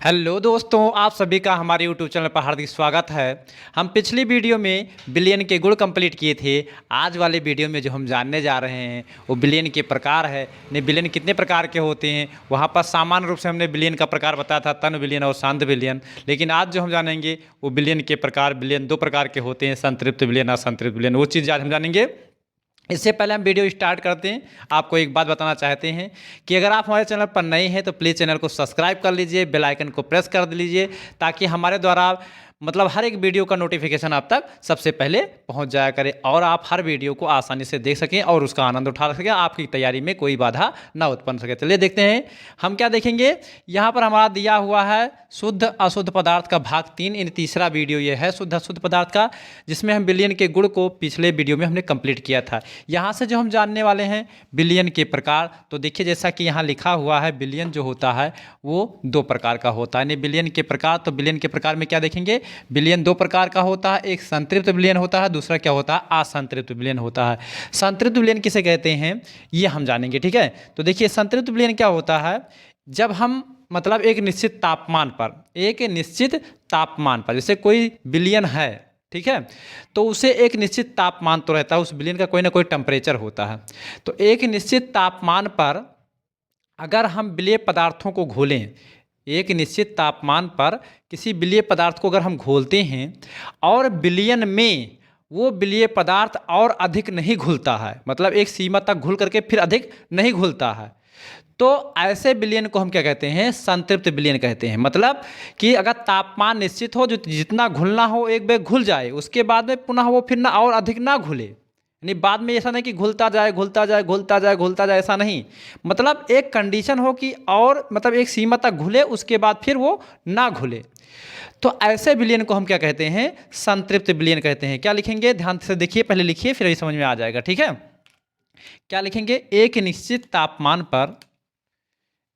Hello दोस्तों, आप सभी का हमारे यूट्यूब चैनल पर हार्दिक स्वागत है। हम पिछली वीडियो में बिलियन के गुण कंप्लीट किए थे। आज वाले वीडियो में जो हम जानने जा रहे हैं वो बिलियन के प्रकार है। ने बिलियन कितने प्रकार के होते हैं, वहाँ पर सामान्य रूप से हमने बिलियन का प्रकार बताया था, तन बिलियन और शांत बिलियन। लेकिन आज जो हम जानेंगे वो बिलियन के प्रकार, बिलियन दो प्रकार के होते हैं, संतृप्त बिलियन, असंतृप्त बिलियन। वो चीज़ आज हम जानेंगे। इससे पहले हम वीडियो स्टार्ट करते हैं, आपको एक बात बताना चाहते हैं कि अगर आप हमारे चैनल पर नए हैं तो प्लीज़ चैनल को सब्सक्राइब कर लीजिए, बेल आइकन को प्रेस कर लीजिए, ताकि हमारे द्वारा हर एक वीडियो का नोटिफिकेशन आप तक सबसे पहले पहुंच जाया करे और आप हर वीडियो को आसानी से देख सकें और उसका आनंद उठा सकें, आपकी तैयारी में कोई बाधा ना उत्पन्न सके। चलिए देखते हैं हम क्या देखेंगे। यहाँ पर हमारा दिया हुआ है शुद्ध अशुद्ध पदार्थ का भाग 3, इन तीसरा वीडियो ये है शुद्ध अशुद्ध पदार्थ का, जिसमें हम बिलियन के गुण को पिछले वीडियो में हमने कंप्लीट किया था। यहाँ से जो हम जानने वाले हैं बिलियन के प्रकार, तो देखिए जैसा कि यहाँ लिखा हुआ है बिलियन जो होता है वो दो प्रकार का होता है। यानी बिलियन के प्रकार, तो बिलियन के प्रकार में क्या देखेंगे, बिलियन दो प्रकार का होता है, एक संतृप्त बिलियन होता है, दूसरा क्या होता है, असंतृप्त बिलियन होता है। संतृप्त बिलियन किसे कहते हैं ये हम जानेंगे, ठीक है। तो देखिए संतृप्त बिलियन क्या होता है, जब हम एक निश्चित तापमान पर, जैसे कोई बिलियन है, ठीक है, तो उसे एक निश्चित तापमान तो रहता है, उस बिलियन का कोई ना कोई टेम्परेचर होता है। तो एक निश्चित तापमान पर अगर हम बिलीय पदार्थों को घोलें, एक निश्चित तापमान पर किसी बिलीय पदार्थ को अगर हम घोलते हैं और बिलियन में वो बिलीय पदार्थ और अधिक नहीं घुलता है, एक सीमा तक घुल करके फिर अधिक नहीं घुलता है, तो ऐसे बिलियन को हम क्या कहते हैं, संतृप्त बिलियन कहते हैं। कि अगर तापमान निश्चित हो, जो जितना घुलना हो एक बार घुल जाए, उसके बाद में पुनः वो फिर ना और अधिक ना घुले, यानी बाद में ऐसा नहीं कि घुलता जाए घुलता जाए घुलता जाए घुलता जाए, ऐसा नहीं। एक कंडीशन हो कि और एक सीमा तक घुले, उसके बाद फिर वो ना घुले, तो ऐसे बिलियन को हम क्या कहते हैं, संतृप्त बिलियन कहते हैं। क्या लिखेंगे, ध्यान से देखिए, पहले लिखिए फिर समझ में आ जाएगा, ठीक है। क्या लिखेंगे, एक निश्चित तापमान पर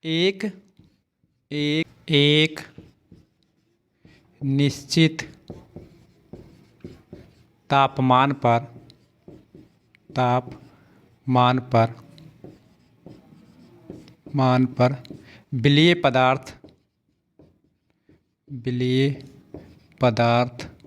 एक निश्चित तापमान पर बिलीय पदार्थ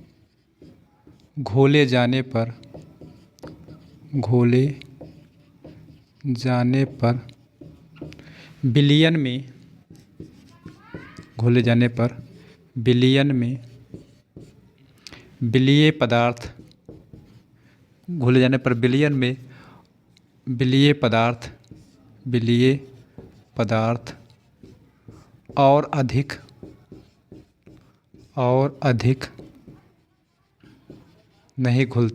घोले जाने पर बिलियन में बिलीय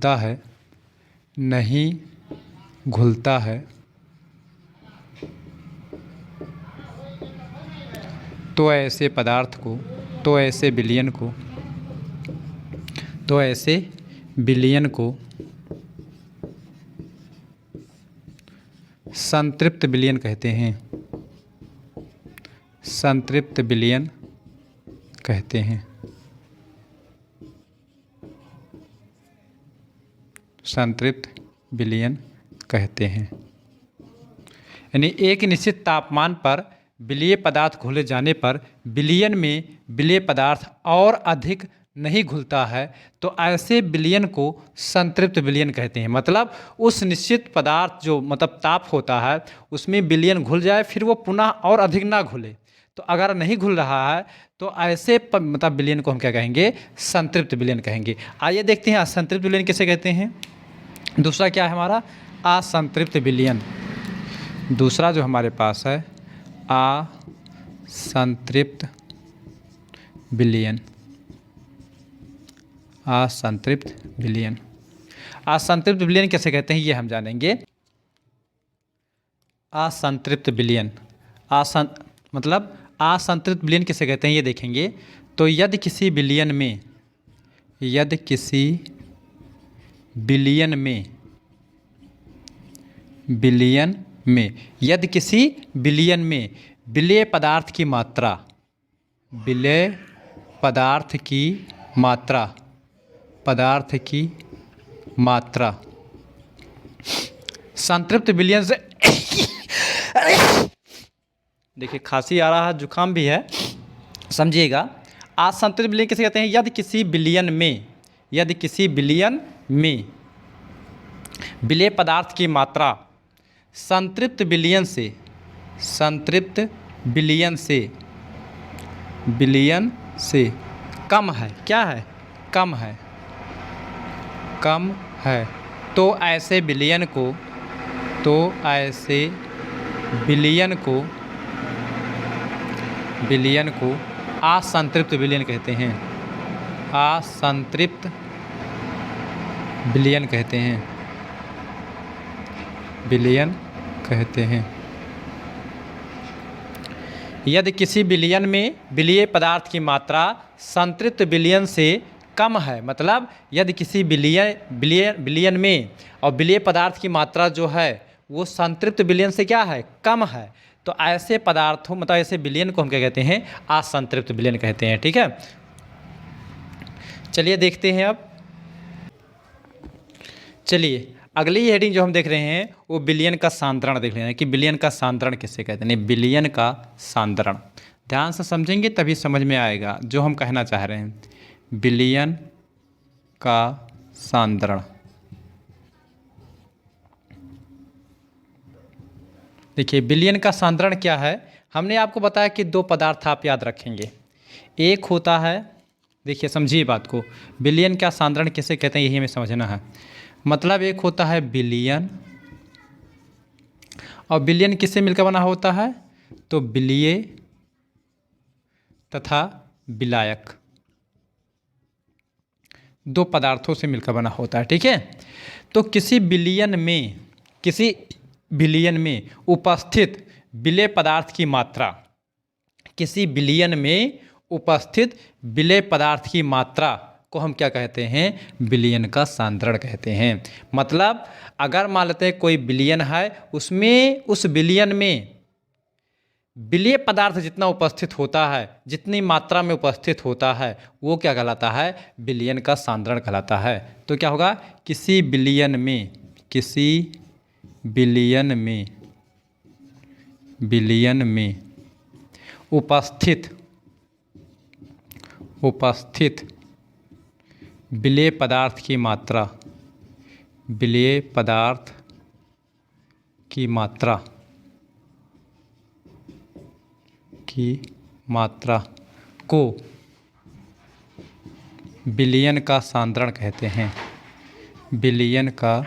पदार्थ और अधिक नहीं घुलता है, तो ऐसे बिलियन को संतृप्त बिलियन कहते हैं। संतृप्त बिलियन कहते हैं। यानी एक निश्चित तापमान पर बिलीय पदार्थ घोले जाने पर बिलियन में बिलीय पदार्थ और अधिक नहीं घुलता है, तो ऐसे बिलियन को संतृप्त बिलियन कहते हैं। उस निश्चित पदार्थ जो ताप होता है उसमें बिलियन घुल जाए, फिर वो पुनः और अधिक ना घुले, तो अगर नहीं घुल रहा है तो ऐसे बिलियन को हम क्या कहेंगे, संतृप्त बिलियन कहेंगे। आइए देखते हैं असंतृप्त बिलियन किसे कहते हैं। दूसरा क्या है हमारा, असंतृप्त बिलियन। दूसरा जो हमारे पास है असंतृप्त बिलियन। असंतृप्त बिलियन कैसे कहते हैं ये हम जानेंगे। असंतृप्त बिलियन असंतृप्त बिलियन किसे कहते हैं ये देखेंगे। तो यदि किसी बिलियन में बिलीय पदार्थ की मात्रा संतृप्त बिलियन से देखिए खांसी आ रहा है, जुकाम भी है, समझिएगा, असंतृप्त विलयन किसे कहते हैं? यदि किसी बिलियन में विलेय पदार्थ की मात्रा संतृप्त विलयन से कम है, क्या है? कम है, तो ऐसे विलयन को असंतृप्त विलयन कहते हैं। असंतृप्त विलयन कहते हैं। यदि किसी विलयन में विलेय पदार्थ की मात्रा संतृप्त विलयन से कम है, मतलब यदि किसी विलयन में और विलेय पदार्थ की मात्रा जो है वो संतृप्त विलयन से क्या है? कम है, तो ऐसे पदार्थों मतलब ऐसे विलयन को हम क्या कहते हैं? असंतृप्त विलयन कहते हैं। ठीक है, चलिए देखते हैं। अब चलिए अगली हेडिंग जो हम देख रहे हैं वो विलयन का सांद्रण देख रहे हैं कि विलयन का सांद्रण किसे कहते हैं। विलयन का सांद्रण ध्यान से समझेंगे तभी समझ में आएगा जो हम कहना चाह रहे हैं। विलयन का सांद्रण, देखिए विलयन का सांद्रण क्या है। हमने आपको बताया कि दो पदार्थ आप याद रखेंगे। एक होता है, देखिए समझिए बात को, विलयन का सांद्रण किसे कहते हैं यही हमें समझना है। मतलब एक होता है विलयन, और विलयन किससे मिलकर बना होता है? तो विलेय तथा विलायक, दो पदार्थों से मिलकर बना होता है। ठीक है, तो किसी विलयन में उपस्थित विलेय पदार्थ की मात्रा, किसी विलयन में उपस्थित विलेय पदार्थ की मात्रा को हम क्या कहते हैं? विलयन का सांद्रण कहते हैं। मतलब अगर मान लेते हैं कोई विलयन है, उसमें उस विलयन में विलेय पदार्थ जितना उपस्थित होता है, जितनी मात्रा में उपस्थित होता है, वो क्या कहलाता है? विलयन का सांद्रण कहलाता है। तो क्या होगा? किसी विलयन में उपस्थित विलेय पदार्थ की मात्रा को विलयन का सांद्रण कहते हैं। विलयन का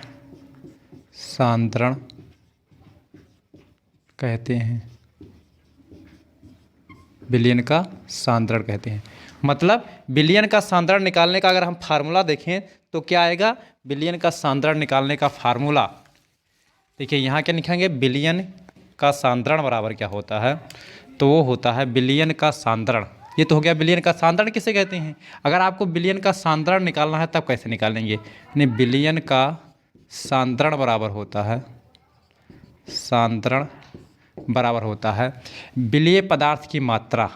सांद्रण कहते हैं। मतलब विलयन का सांद्रण निकालने का अगर हम फार्मूला देखें तो क्या आएगा? विलयन का सांद्रण निकालने का फार्मूला देखिए, यहाँ क्या लिखेंगे? विलयन का सांद्रण बराबर क्या होता है? तो वो होता है विलयन का सांद्रण। ये तो हो गया विलयन का सांद्रण किसे कहते हैं। अगर आपको विलयन का सांद्रण निकालना है तब कैसे निकालेंगे? यानी विलयन का सांद्रण बराबर होता है विलेय पदार्थ की मात्रा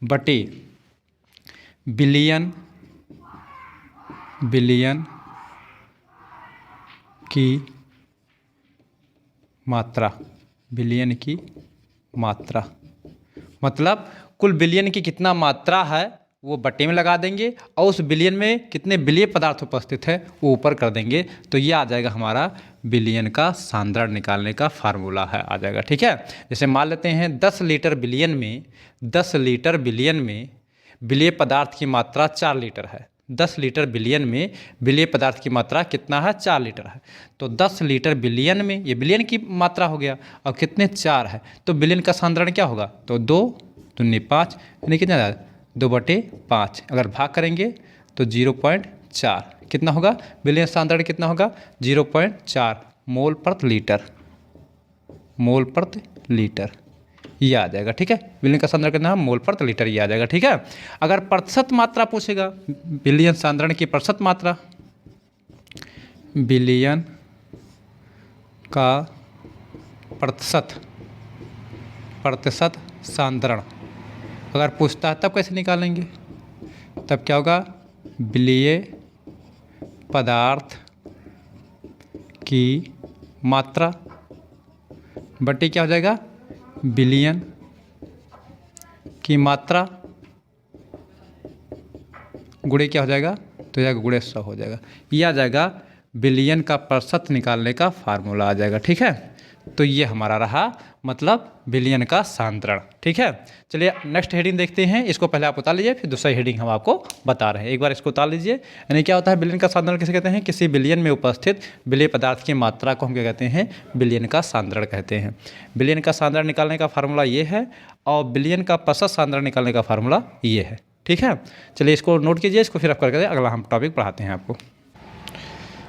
बटे विलयन की मात्रा। मतलब कुल विलयन की कितना मात्रा है वो बटे में लगा देंगे और उस विलयन में कितने विलेय पदार्थ उपस्थित है वो ऊपर कर देंगे, तो ये आ जाएगा हमारा विलयन का सांद्रण निकालने का फार्मूला है, आ जाएगा। ठीक है, जैसे मान लेते हैं 10 लीटर विलयन में विलेय पदार्थ की मात्रा 4 लीटर है। 10 लीटर विलयन में विलेय पदार्थ की मात्रा कितना है? 4 लीटर है। तो 10 लीटर विलयन में, ये विलयन की मात्रा हो गया, और कितने? 4 है, तो विलयन का सांद्रण क्या होगा? तो 2 दूनी 5, यानी कितना? 2/5। अगर भाग करेंगे तो 0.4 कितना होगा? विलयन सांद्रण कितना होगा? 0.4 मोल प्रति लीटर, ये आ जाएगा। ठीक है, विलयन का सांद्रण कितना है? मोल प्रति लीटर, ये आ जाएगा। ठीक है, अगर प्रतिशत मात्रा पूछेगा, विलयन सांद्रण की प्रतिशत मात्रा, विलयन का प्रतिशत सांद्रण अगर पूछता है तब कैसे निकालेंगे? तब क्या होगा? विलेय पदार्थ की मात्रा बटे क्या हो जाएगा, विलयन की मात्रा गुणे क्या हो जाएगा, तो जाएगा गुणे 100 हो जाएगा। यह आ जाएगा विलयन का प्रतिशत निकालने का फार्मूला आ जाएगा। ठीक है, तो ये हमारा रहा मतलब विलयन का सांद्रण। ठीक है, चलिए नेक्स्ट हेडिंग देखते हैं। इसको पहले आप उतार लीजिए, फिर दूसरा हेडिंग हम आपको बता रहे हैं। एक बार इसको उतार लीजिए। यानी क्या होता है विलयन का सांद्रण किसे कहते हैं, किसी विलयन में उपस्थित विलेय पदार्थ की मात्रा को हम क्या कहते हैं, विलयन का सांद्रण कहते हैं। विलयन का सांद्रण निकालने का फार्मूला ये है और विलयन का प्रतिशत सांद्रण निकालने का फार्मूला ये है। ठीक है, चलिए इसको नोट कीजिए, इसको फिर आप करके अगला हम टॉपिक पढ़ाते हैं आपको।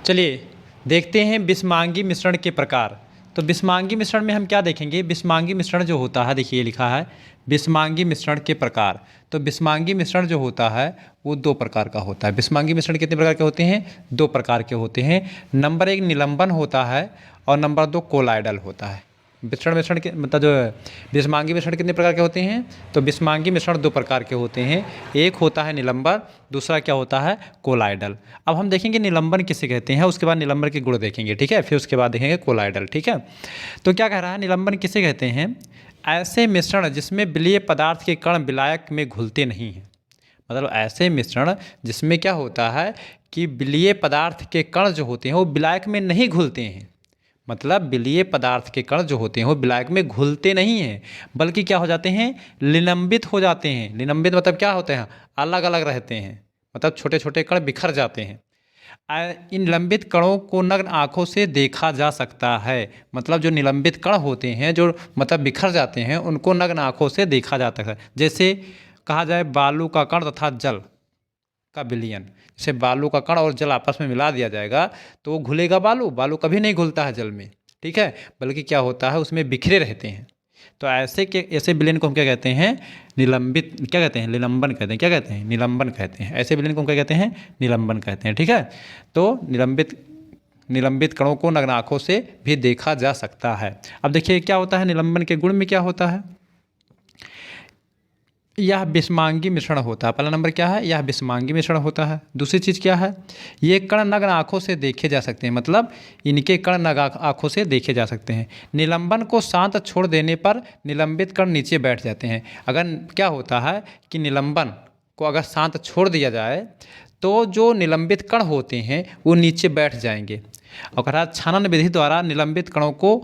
चलिए देखते हैं बिस्मांगी मिश्रण के प्रकार। तो बिस्मांगी मिश्रण में हम क्या देखेंगे, बिस्मांगी मिश्रण जो होता है, देखिए लिखा है बिस्मांगी मिश्रण के प्रकार। तो बिस्मांगी मिश्रण जो होता है वो 2 प्रकार का होता है। बिस्मांगी मिश्रण कितने प्रकार के होते हैं, 2 प्रकार के होते हैं। नंबर 1 निलंबन होता है और नंबर 2 कोलाइडल होता है। मिश्रण के मतलब जो बिस्मांगी मिश्रण कितने प्रकार के होते हैं, तो बिस्मांगी मिश्रण 2 प्रकार के होते हैं। एक होता है निलंबन, दूसरा क्या होता है, कोलाइडल। अब हम देखेंगे निलंबन किसे कहते हैं, उसके बाद निलंबन के गुण देखेंगे। ठीक है, फिर उसके बाद देखेंगे कोलाइडल। ठीक है, तो क्या कह रहा है, निलंबन किसे कहते हैं, ऐसे मिश्रण जिसमें विलेय पदार्थ के कण विलायक में घुलते नहीं हैं। मतलब ऐसे मिश्रण जिसमें क्या होता है कि विलेय पदार्थ के कण जो होते हैं वो विलायक में नहीं घुलते हैं। मतलब विलेय पदार्थ के कण जो होते हैं वो विलायक में घुलते नहीं हैं, बल्कि क्या हो जाते हैं, निलंबित हो जाते हैं। निलंबित मतलब क्या होते हैं, अलग अलग रहते हैं, मतलब छोटे छोटे कण बिखर जाते हैं। इन निलंबित कणों को नग्न आँखों से देखा जा सकता है। मतलब जो निलंबित कण होते हैं जो मतलब बिखर जाते हैं उनको नग्न आँखों से देखा जाता है। जैसे कहा जाए बालू का कण तथा जल का विलयन, जैसे बालू का कण और जल आपस में मिला दिया जाएगा तो वो घुलेगा बालू, बालू कभी नहीं घुलता है जल में। ठीक है, बल्कि क्या होता है उसमें बिखरे रहते हैं। तो ऐसे विलयन को हम क्या कहते हैं, निलंबित, क्या कहते हैं, निलंबन कहते हैं। क्या कहते हैं, निलंबन कहते हैं। ऐसे विलयन को हम क्या कहते हैं, निलंबन कहते हैं। ठीक है, तो निलंबित कणों को नग्न आँखों से भी देखा जा सकता है। अब देखिए क्या होता है, निलंबन के गुण में क्या होता है, यह बिस्मांगी मिश्रण होता है। पहला नंबर क्या है, यह बिस्मांगी मिश्रण होता है। दूसरी चीज़ क्या है, ये कण नग्न आँखों से देखे जा सकते हैं। मतलब इनके कण नग्न आँखों से देखे जा सकते हैं। निलंबन को शांत छोड़ देने पर निलंबित कण नीचे बैठ जाते हैं। अगर क्या होता है कि निलंबन को अगर शांत छोड़ दिया जाए तो जो निलंबित कण होते हैं वो नीचे बैठ जाएंगे। और छानन विधि द्वारा निलंबित कणों को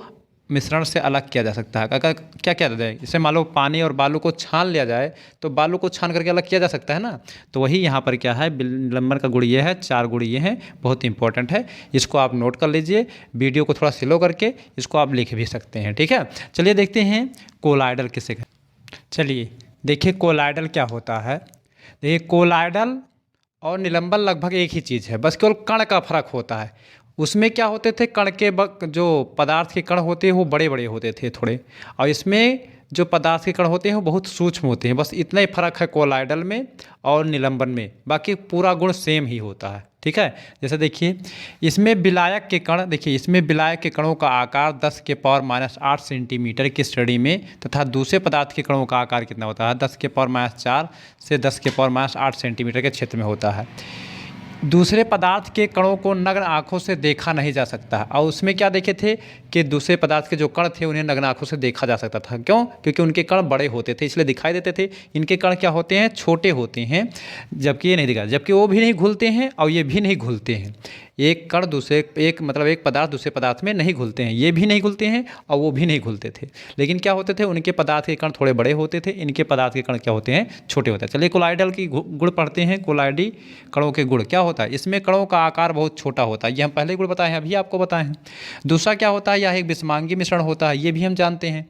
मिश्रण से अलग किया जा सकता है। अगर क्या किया जाए, जैसे मान लो पानी और बालू को छान लिया जाए तो बालू को छान करके अलग किया जा सकता है ना। तो वही यहाँ पर क्या है, निलंबन का गुण ये है, 4 गुण ये हैं, बहुत इंपॉर्टेंट है। इसको आप नोट कर लीजिए, वीडियो को थोड़ा स्लो करके इसको आप लिख भी सकते हैं। ठीक है, चलिए देखते हैं कोलाइडल किसे कहते हैं। चलिए देखिए कोलाइडल क्या होता है। देखिए कोलाइडल और निलंबन लगभग एक ही चीज़ है, बस केवल कण का फर्क होता है। उसमें क्या होते थे, कण के जो पदार्थ के कण होते हैं वो बड़े बड़े होते थे थोड़े, और इसमें जो पदार्थ के कण होते हैं वो बहुत सूक्ष्म होते हैं। बस इतना ही फर्क है कोलाइडल में और निलंबन में, बाकी पूरा गुण सेम ही होता है। ठीक है, जैसे देखिए इसमें विलायक के कण, देखिए इसमें विलायक के कणों का आकार 10⁻⁸ सेंटीमीटर की श्रेणी में तथा दूसरे पदार्थ के कणों का आकार कितना होता है, 10⁻⁴ से 10⁻⁸ सेंटीमीटर के क्षेत्र में होता है। दूसरे पदार्थ के कणों को नग्न आँखों से देखा नहीं जा सकता। और उसमें क्या देखे थे कि दूसरे पदार्थ के जो कण थे उन्हें नग्न आँखों से देखा जा सकता था। क्यों, क्योंकि उनके कण बड़े होते थे इसलिए दिखाई देते थे। इनके कण क्या होते हैं, छोटे होते हैं, जबकि ये नहीं दिखा, जबकि वो भी नहीं घुलते हैं और ये भी नहीं घुलते हैं। एक कण एक पदार्थ दूसरे पदार्थ में नहीं घुलते हैं, ये भी नहीं घुलते हैं और वो भी नहीं घुलते थे। लेकिन क्या होते थे, उनके पदार्थ के कण थोड़े बड़े होते थे, इनके पदार्थ के कण क्या होते हैं, छोटे होते हैं। चलिए कोलाइडल की गुण पढ़ते हैं। कोलाइडी कणों के गुण क्या होता है, इसमें कणों का आकार बहुत छोटा होता है, ये हम पहले गुण बताए हैं, अभी आपको बताए हैं। दूसरा क्या होता है, यह एक बिस्मांगी मिश्रण होता है, ये भी हम जानते हैं।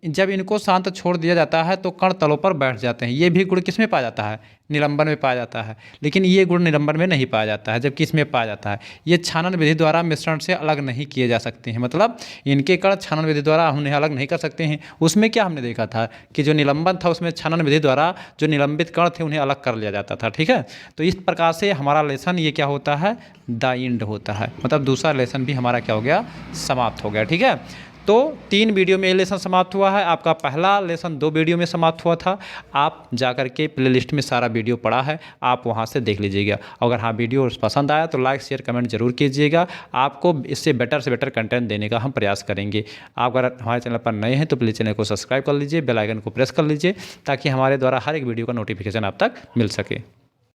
जब इनको शांत छोड़ दिया जाता है तो कण तलों पर बैठ जाते हैं। ये भी गुण किस में पाया जाता है, निलंबन में पाया जाता है। लेकिन ये गुण निलंबन में नहीं पाया जाता है, जबकि इसमें पाया जाता है। ये छानन विधि द्वारा मिश्रण से अलग नहीं किए जा सकते हैं। मतलब इनके कण छानन विधि द्वारा उन्हें अलग नहीं कर सकते हैं। उसमें क्या हमने देखा था कि जो निलंबन था उसमें छानन विधि द्वारा जो निलंबित कण थे उन्हें अलग कर लिया जाता था। ठीक है, तो इस प्रकार से हमारा लेसन ये क्या होता है, द एंड होता है। मतलब दूसरा लेसन भी हमारा क्या हो गया, समाप्त हो गया। ठीक है, तो 3 वीडियो में ये लेसन समाप्त हुआ है। आपका पहला लेसन 2 वीडियो में समाप्त हुआ था। आप जा कर के प्लेलिस्ट में सारा वीडियो पड़ा है, आप वहाँ से देख लीजिएगा। अगर हाँ वीडियो पसंद आया तो लाइक शेयर कमेंट जरूर कीजिएगा। आपको इससे बेटर से बेटर कंटेंट देने का हम प्रयास करेंगे। आप अगर हमारे चैनल पर नए हैं तो प्लीज़ चैनल को सब्सक्राइब कर लीजिए, बेल आइकन को प्रेस कर लीजिए, ताकि हमारे द्वारा हर एक वीडियो का नोटिफिकेशन आप तक मिल सके।